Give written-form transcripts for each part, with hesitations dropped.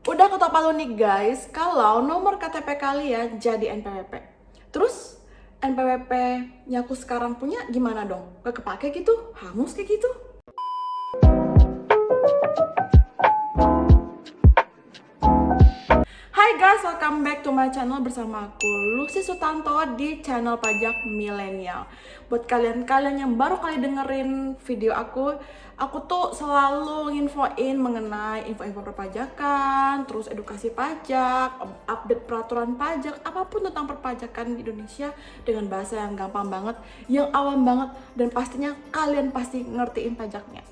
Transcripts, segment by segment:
Udah ketok palu nih guys, kalau nomor KTP kalian jadi NPWP. Terus NPWP yang aku sekarang punya gimana dong? Gak kepake gitu? Hangus kayak gitu? Hai guys, welcome back to my channel bersama aku Lucy Sutanto di channel Pajak Milenial. Buat kalian-kalian yang baru kali dengerin video aku tuh selalu nginfoin mengenai info-info perpajakan, terus edukasi pajak, update peraturan pajak, apapun tentang perpajakan di Indonesia dengan bahasa yang gampang banget, yang awam banget, dan pastinya kalian pasti ngertiin pajaknya.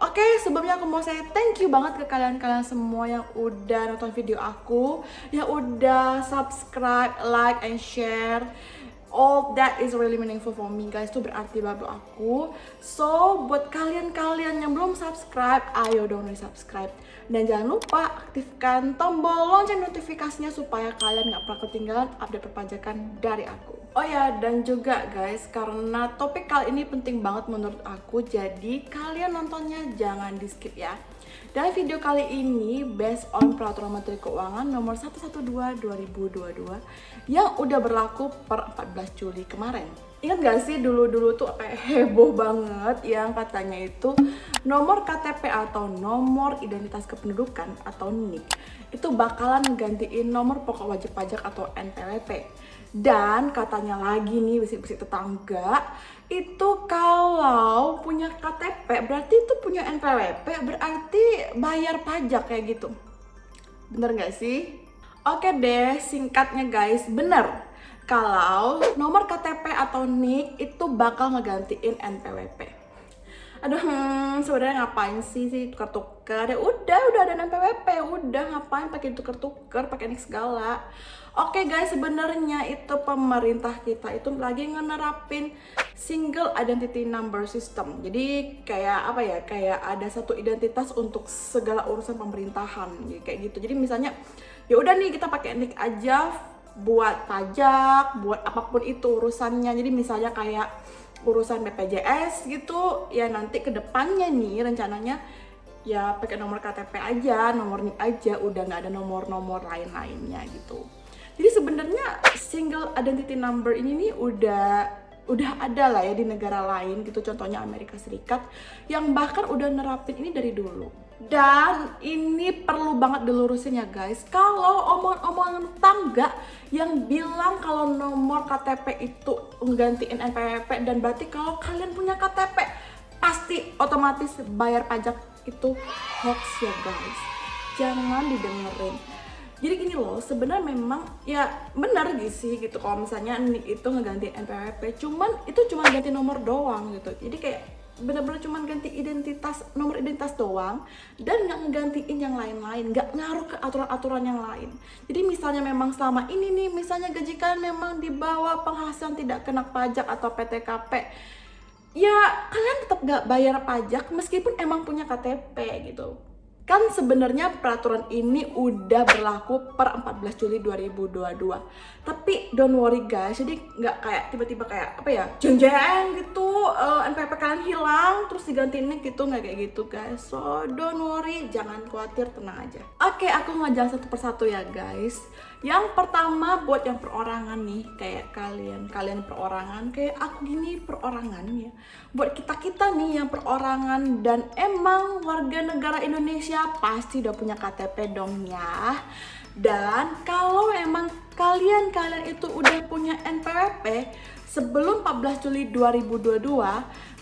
Oke, sebelumnya aku mau say thank you banget ke kalian-kalian semua yang udah nonton video aku, yang udah subscribe, like, and share. All that is really meaningful for me guys, itu berarti banget buat aku. So, buat kalian-kalian yang belum subscribe, ayo dong subscribe. Dan jangan lupa aktifkan tombol lonceng notifikasinya supaya kalian gak pernah ketinggalan update perpajakan dari aku. Oh ya, dan juga guys, karena topik kali ini penting banget menurut aku, jadi kalian nontonnya jangan di skip ya. Dan video kali ini based on Peraturan Menteri Keuangan nomor 112/2022 yang udah berlaku per 14 Juli kemarin. Ingat gak sih dulu tuh heboh banget yang katanya itu nomor KTP atau nomor identitas kependudukan atau NIK itu bakalan gantiin nomor pokok wajib pajak atau NPWP. Dan katanya lagi nih bisik-bisik tetangga, itu kalau punya KTP berarti itu punya NPWP, berarti bayar pajak kayak gitu. Bener gak sih? Oke deh, singkatnya guys, bener. Kalau nomor KTP atau NIK itu bakal ngegantiin NPWP. Aduh, sebenarnya ngapain sih tuker-tuker? Ya udah ada NPWP, udah ngapain pakai tuker-tuker, pakai NIK segala. Oke guys, sebenarnya itu pemerintah kita itu lagi ngenerapin single identity number system. Jadi kayak apa ya? Kayak ada satu identitas untuk segala urusan pemerintahan, kayak gitu. Jadi misalnya, ya udah nih kita pakai NIK aja buat pajak, buat apapun itu urusannya. Jadi misalnya kayak urusan BPJS gitu, ya nanti ke depannya nih rencananya ya pakai nomor KTP aja, nomor NIK aja, udah nggak ada nomor-nomor lain-lainnya gitu. Jadi sebenarnya single identity number ini nih udah ada lah ya di negara lain gitu, contohnya Amerika Serikat yang bahkan udah nerapin ini dari dulu. Dan ini perlu banget dilurusin ya guys, kalau omongan-omongan tetangga yang bilang kalau nomor KTP itu menggantiin NPWP dan berarti kalau kalian punya KTP pasti otomatis bayar pajak, itu hoax ya guys, jangan didengerin. Jadi gini loh, sebenarnya memang ya benar sih gitu kalau misalnya NIK itu ngeganti NPWP, cuman itu cuma ganti nomor doang gitu. Jadi kayak benar-benar cuma ganti nomor identitas doang dan nggak ngegantiin yang lain-lain, nggak ngaruh ke aturan-aturan yang lain. Jadi misalnya memang selama ini nih, misalnya gaji kalian memang di bawah penghasilan tidak kena pajak atau PTKP, ya kalian tetap nggak bayar pajak meskipun emang punya KTP gitu. Kan sebenarnya peraturan ini udah berlaku per 14 Juli 2022. Tapi don't worry guys, jadi nggak kayak tiba-tiba kayak apa ya, jeng-jeng gitu, NPWP kalian hilang terus digantiin gitu, nggak kayak gitu guys. So don't worry, jangan khawatir, tenang aja. Oke, aku ngejelasin satu persatu ya guys. Yang pertama buat yang perorangan nih, kayak kalian perorangan, kayak aku gini perorangan ya. Buat kita nih yang perorangan dan emang warga negara Indonesia pasti udah punya KTP dong ya. Dan kalau emang kalian itu udah punya NPWP sebelum 14 Juli 2022,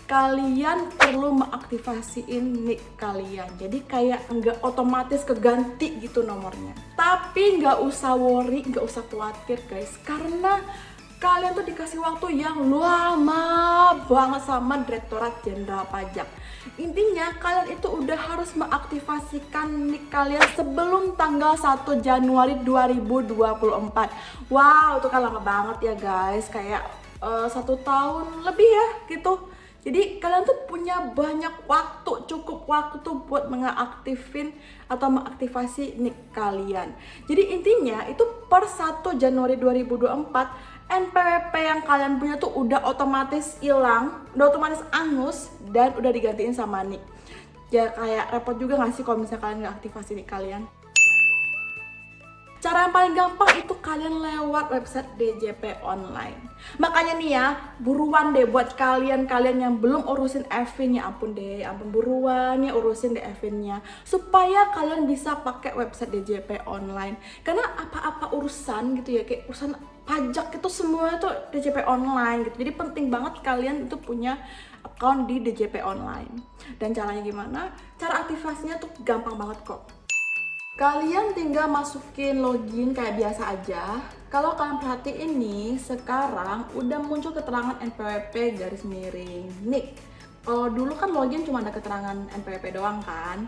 kalian perlu mengaktifasiin NIK kalian. Jadi kayak nggak otomatis keganti gitu nomornya. Tapi nggak usah worry, nggak usah khawatir guys, karena kalian tuh dikasih waktu yang lama banget sama Direktorat Jenderal Pajak. Intinya kalian itu udah harus mengaktifasikan NIK kalian sebelum tanggal 1 Januari 2024. Wow, itu kan lama banget ya guys, kayak 1 tahun lebih ya gitu. Jadi kalian tuh punya banyak waktu, cukup waktu buat mengaktifin atau mengaktifasi NIK kalian. Jadi intinya itu per 1 Januari 2024 NPWP yang kalian punya tuh udah otomatis hilang, udah otomatis angus dan udah digantiin sama NIK. Ya kayak repot juga gak sih kalau misalnya kalian nggak aktifasi NIK kalian? Cara yang paling gampang itu kalian lewat website DJP Online. Makanya nih ya, buruan deh buat kalian yang belum urusin Evin, ya ampun deh, ampun buruan ya urusin deh Evinnya, supaya kalian bisa pakai website DJP Online. Karena apa-apa urusan gitu ya, kayak urusan pajak itu semua tuh DJP Online gitu. Jadi penting banget kalian itu punya account di DJP Online. Dan caranya gimana? Cara aktivasinya tuh gampang banget kok. Kalian tinggal masukin login kayak biasa aja. Kalau kalian perhatiin nih, sekarang udah muncul keterangan NPWP garis miring NIK. Kalau dulu kan login cuma ada keterangan NPWP doang kan.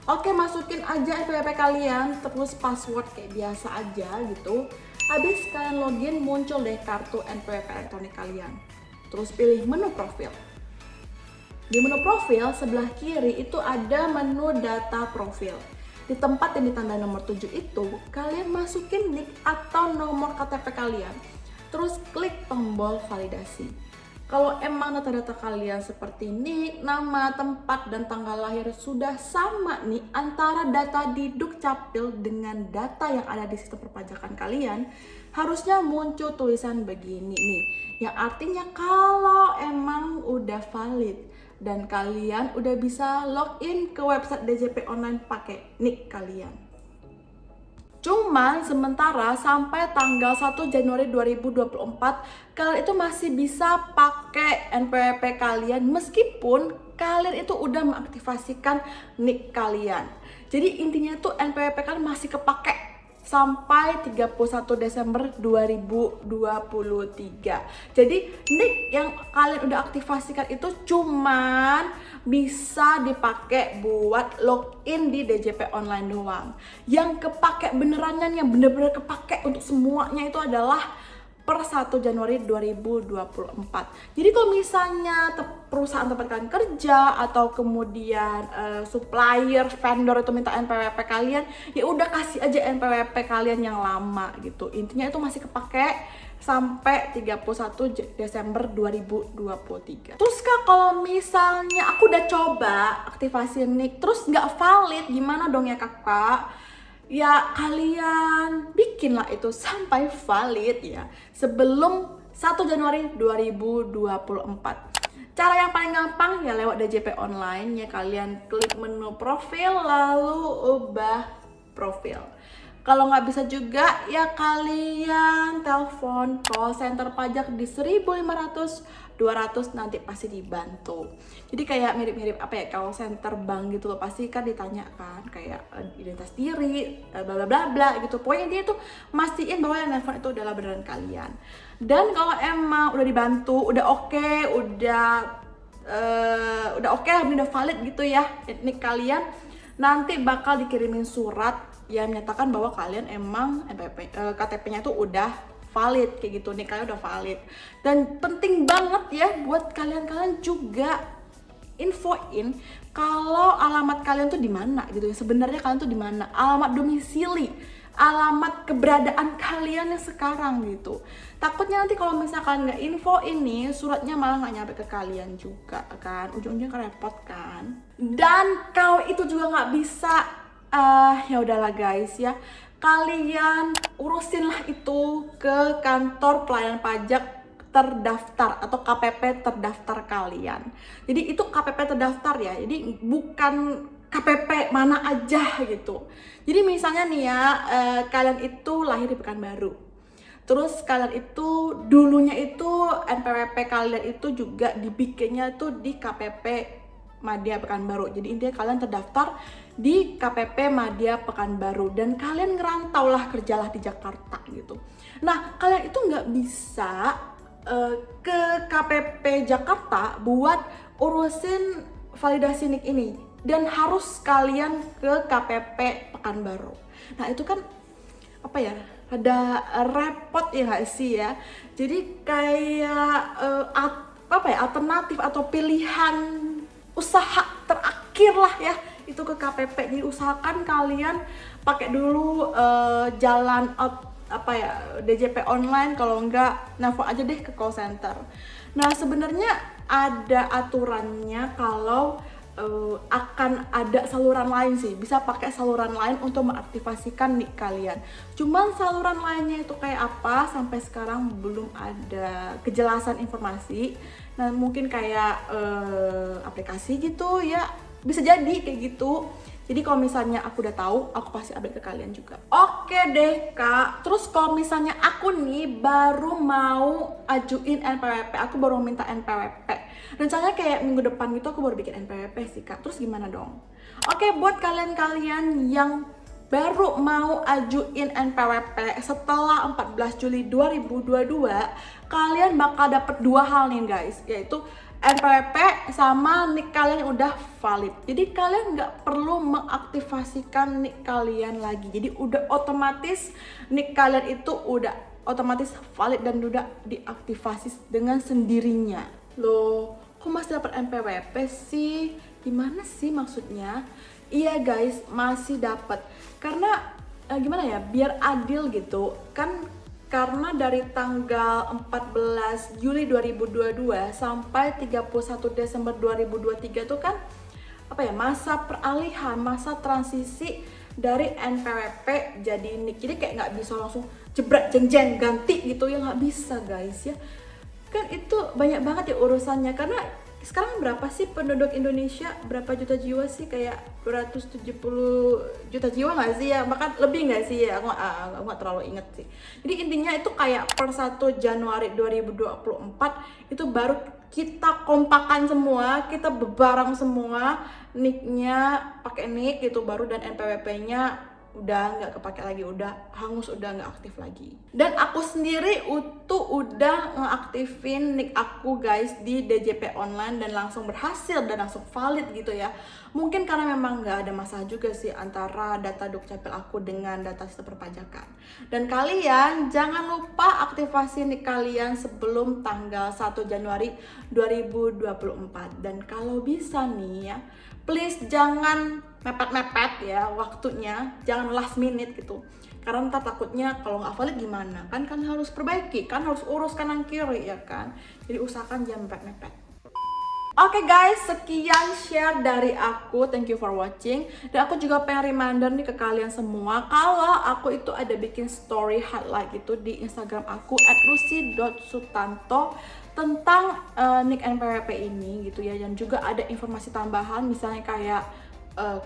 Oke, masukin aja NPWP kalian, terus password kayak biasa aja gitu. Habis kalian login, muncul deh kartu NPWP elektronik kalian. Terus pilih menu profil. Di menu profil sebelah kiri itu ada menu data profil. Di tempat yang ditandai nomor 7 itu, kalian masukin NIK atau nomor KTP kalian. Terus klik tombol validasi. Kalau emang data-data kalian seperti NIK, nama, tempat, dan tanggal lahir sudah sama nih antara data di Dukcapil dengan data yang ada di sistem perpajakan kalian, harusnya muncul tulisan begini nih, yang artinya kalau emang udah valid dan kalian udah bisa login ke website DJP Online pakai NIK kalian. Cuman sementara sampai tanggal 1 Januari 2024 kalian itu masih bisa pakai NPWP kalian meskipun kalian itu udah mengaktifasikan NIK kalian. Jadi intinya tuh NPWP kalian masih kepake sampai 31 Desember 2023. Jadi NIK yang kalian udah aktifasikan itu cuman bisa dipakai buat login di DJP Online doang. Yang kepake benerannya, yang bener-bener kepake untuk semuanya itu adalah per 1 Januari 2024. Jadi kalau misalnya perusahaan tempat kalian kerja atau kemudian supplier, vendor itu minta NPWP kalian, ya udah kasih aja NPWP kalian yang lama gitu. Intinya itu masih kepake sampai 31 Desember 2023. Terus Kak, kalau misalnya aku udah coba aktivasi NIK terus nggak valid, gimana dong ya Kakak? Ya kalian bikinlah itu sampai valid ya sebelum 1 Januari 2024. Cara yang paling gampang ya lewat DJP Online ya, kalian klik menu profil lalu ubah profil. Kalau nggak bisa juga ya kalian telepon call center pajak di 1500 200 nanti pasti dibantu. Jadi kayak mirip-mirip apa ya, call center bank gitu loh, pasti kan ditanya kan kayak identitas diri, bla bla bla bla gitu. Pokoknya dia tuh mastiin bahwa yang nelfon itu adalah beneran kalian. Dan kalau emang udah dibantu, udah oke, udah valid gitu ya NIK kalian, nanti bakal dikirimin surat yang menyatakan bahwa kalian emang KTP-nya tuh udah valid kayak gitu, nih kalian udah valid. Dan penting banget ya buat kalian juga infoin kalau alamat kalian tuh di mana gitu ya. Sebenarnya kalian tuh di mana, alamat domisili, alamat keberadaan kalian yang sekarang gitu. Takutnya nanti kalau misalkan nggak info ini, suratnya malah nggak nyampe ke kalian juga kan, ujung-ujungnya kan repot kan. Dan kalau itu juga nggak bisa, ya udahlah guys ya, kalian urusinlah itu ke kantor pelayanan pajak terdaftar atau KPP terdaftar kalian. Jadi itu KPP terdaftar ya, jadi bukan KPP mana aja gitu. Jadi misalnya nih ya, kalian itu lahir di Pekanbaru, terus kalian itu dulunya itu NPWP kalian itu juga dibikinnya tuh di KPP Madya Pekanbaru. Jadi intinya kalian terdaftar di KPP Madya Pekanbaru dan kalian ngerantau lah, kerjalah di Jakarta gitu. Nah kalian itu nggak bisa ke KPP Jakarta buat urusin validasi NIK ini, dan harus kalian ke KPP Pekanbaru. Nah itu kan apa ya, ada repot ya nggak sih ya. Jadi kayak alternatif atau pilihan usaha terakhir lah ya itu ke KPP. Jadi usahakan kalian pakai dulu jalan DJP Online, kalau enggak nelfon aja deh ke call center. Nah sebenarnya ada aturannya kalau akan ada saluran lain sih, bisa pakai saluran lain untuk mengaktifasikan nik kalian. Cuman saluran lainnya itu kayak apa sampai sekarang belum ada kejelasan informasi. Nah mungkin kayak aplikasi gitu ya, bisa jadi kayak gitu. Jadi kalau misalnya aku udah tahu, aku pasti update ke kalian juga. Oke deh kak, terus kalau misalnya aku nih baru mau ajuin NPWP, aku baru minta NPWP. Rencananya kayak minggu depan gitu aku baru bikin NPWP sih kak, terus gimana dong? Oke, buat kalian-kalian yang baru mau ajuin NPWP setelah 14 Juli 2022, kalian bakal dapet 2 hal nih guys, yaitu NPWP sama nik kalian yang udah valid. Jadi kalian nggak perlu mengaktifasikan nik kalian lagi. Jadi udah otomatis nik kalian itu udah otomatis valid dan udah diaktifasi dengan sendirinya. Loh, kok masih dapat NPWP sih? Gimana sih maksudnya? Iya guys, masih dapat. Karena gimana ya? Biar adil gitu. Kan karena dari tanggal 14 Juli 2022 sampai 31 Desember 2023 tuh kan apa ya, masa peralihan, masa transisi dari NPWP jadi nik. Jadi kayak nggak bisa langsung jebret jeng ganti gitu ya, nggak bisa guys ya. Kan itu banyak banget ya urusannya, karena sekarang berapa sih penduduk Indonesia, berapa juta jiwa sih, kayak 270 juta jiwa nggak sih ya, bahkan lebih nggak sih ya, aku nggak terlalu inget sih. Jadi intinya itu kayak per 1 Januari 2024 itu baru kita kompakan semua, kita bebarang semua niknya pakai nik gitu baru, dan NPWP-nya udah nggak kepake lagi, udah hangus, udah nggak aktif lagi. Dan aku sendiri udah ngeaktifin nik aku guys di DJP online dan langsung berhasil dan langsung valid gitu ya. Mungkin karena memang nggak ada masalah juga sih antara data Dukcapil aku dengan data sistem perpajakan. Dan kalian jangan lupa aktivasi nik kalian sebelum tanggal 1 Januari 2024. Dan kalau bisa nih ya, please jangan mepet-mepet ya waktunya, jangan last minute gitu. Karena ntar takutnya kalau nggak valid gimana? Kan harus perbaiki, kan harus urus kanan kiri ya kan. Jadi usahakan jangan mepet-mepet. Oke guys, sekian share dari aku. Thank you for watching. Dan aku juga pengen reminder nih ke kalian semua, kalau aku itu ada bikin story highlight gitu di Instagram aku @lucy.sutanto tentang nik NPWP ini gitu ya. Dan juga ada informasi tambahan, misalnya kayak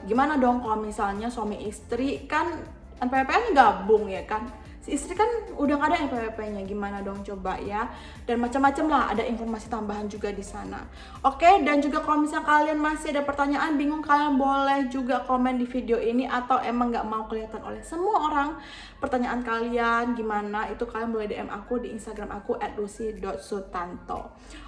gimana dong kalau misalnya suami istri kan NPWP gabung ya kan, si istri kan udah gak ada NPWP-nya, gimana dong coba ya. Dan macam-macam lah, ada informasi tambahan juga di sana. Oke, dan juga kalau misalnya kalian masih ada pertanyaan, bingung, kalian boleh juga komen di video ini, atau emang nggak mau kelihatan oleh semua orang pertanyaan kalian gimana, itu kalian boleh DM aku di Instagram aku @lucy.sutanto.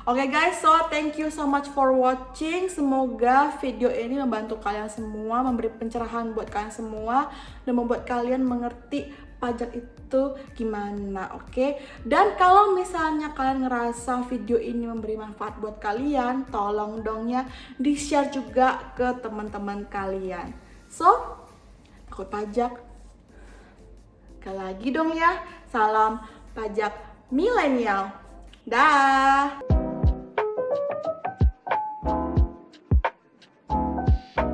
Oke guys, so thank you so much for watching. Semoga video ini membantu kalian semua, memberi pencerahan buat kalian semua, dan membuat kalian mengerti pajak itu gimana, oke? Dan kalau misalnya kalian ngerasa video ini memberi manfaat buat kalian, tolong dong ya di-share juga ke teman-teman kalian. So, takut pajak? Sekali lagi dong ya, salam pajak milenial. Dah.